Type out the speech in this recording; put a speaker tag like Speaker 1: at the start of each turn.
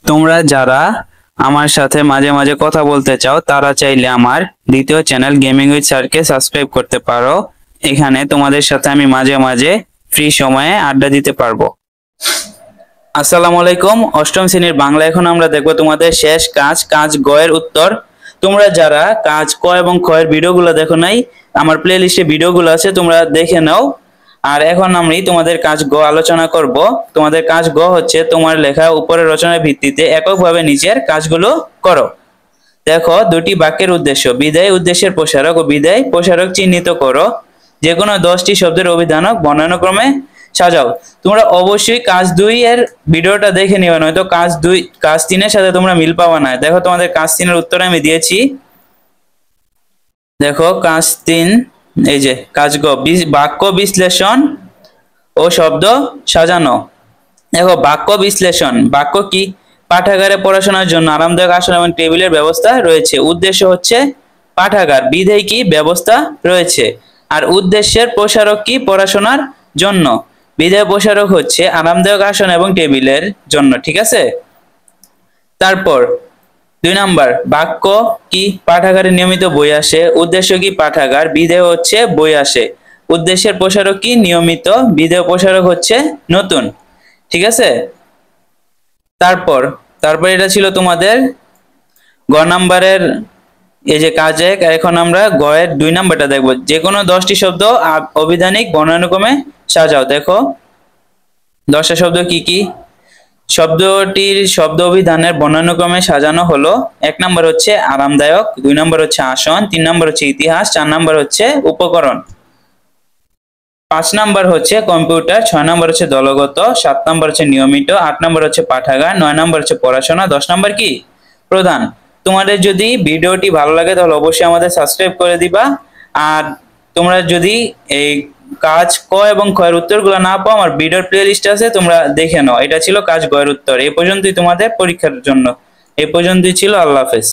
Speaker 1: তোমরা যারা আমার সাথে মাঝে মাঝে কথা বলতে চাও তারা চাইলে আমার দ্বিতীয় চ্যানেল গেমিং উইথ স্যারকে সাবস্ক্রাইব করতে পারো। এখানে তোমাদের সাথে আমি মাঝে মাঝে ফ্রি সময়ে আড্ডা দিতে পারবো। আসসালামু আলাইকুম। অষ্টম শ্রেণীর বাংলা এখন আমরা দেখবো তোমাদের শেষ কাজ গ এর উত্তর। তোমরা যারা কাজ ক এবং খ এর ভিডিওগুলো দেখো নাই, আমার প্লে লিস্টে ভিডিওগুলো আছে, তোমরা দেখে নাও। আর এখন আমি তোমাদের কাজ গ আলোচনা করব। তোমাদের কাজ গ হচ্ছে তোমার লেখা উপরের রচনার ভিত্তিতে এককভাবে নিচের কাজগুলো করো। দেখো, দুটি বাক্যের উদ্দেশ্য, বিদায় উদ্দেশ্যের প্রসারক ও বিদায় প্রসারক চিহ্নিত করো। যে কোনো 10টি শব্দের অভিধানক বর্ণানুক্রমে সাজাও। তোমরা অবশ্যই কাজ 2 এর ভিডিওটা দেখে নিবে, নয়তো কাজ 3 এর সাথে তোমরা মিল পাবা না। দেখো, তোমাদের কাজ 3 এর উত্তর আমি দিয়েছি। দেখো কাজ 3, এই যে কাজ গ, বাক্য বিশ্লেষণ ও শব্দ সাজানো। দেখো, বাক্য বিশ্লেষণ, বাক্য কি? পাঠাগারে পড়াশোনার জন্য আরামদায়ক আসন এবং টেবিলের ব্যবস্থা রয়েছে। উদ্দেশ্য হচ্ছে পাঠাগার। বিধেয় কি? ব্যবস্থা রয়েছে। আর উদ্দেশ্যের প্রসারক কি? পড়াশোনার জন্য। বিধেয় প্রসারক হচ্ছে আরামদায়ক আসন এবং টেবিলের জন্য। ঠিক আছে। তারপর 2 নাম্বার, বাক্য কি? পাঠাগারে নিয়মিত বই আসে। উদ্দেশ্য কি? পাঠাগার। বিধেয় হচ্ছে বই আসে। উদ্দেশ্যের প্রসারক কি? নিয়মিত। বিধেয় প্রসারক হচ্ছে নতুন। ঠিক আছে। তারপর এটা ছিল তোমাদের গ নাম্বারের এই যে কাজ 1। এখন আমরা গ এর 2 নাম্বারটা দেখব। যে কোনো 10টি শব্দ অভিধানিক বর্ণানুক্রমে সাজাও। দেখো 10টা শব্দ কি কি? শব্দটির শব্দ অভিধানের বর্ণানুক্রমে সাজানো হলো। 1 নাম্বার হচ্ছে আরামদায়ক, 2 নাম্বার হচ্ছে আসন, 3 নাম্বার হচ্ছে ইতিহাস, 4 নাম্বার হচ্ছে উপকরণ, 5 নাম্বার হচ্ছে কম্পিউটার, 6 নাম্বার হচ্ছে দলগত, 7 নাম্বার হচ্ছে নিয়মিত, 8 নাম্বার হচ্ছে পাঠাগার, 9 নাম্বার হচ্ছে পড়াশোনা, 10 নাম্বার কি? প্রধান। তোমাদের যদি ভিডিওটি ভালো লাগে তাহলে অবশ্যই আমাদের সাবস্ক্রাইব করে দিবা। আর তোমরা যদি এই কাজ ক এবং খ এর উত্তরগুলো না পাও, আমার ভিডিওর প্লে লিস্ট আছে, তোমরা দেখে নাও। এটা ছিল কাজ গ এর উত্তর। এই পর্যন্তই তোমাদের পরীক্ষার জন্য। এই পর্যন্তই ছিল। আল্লাহ হাফেজ।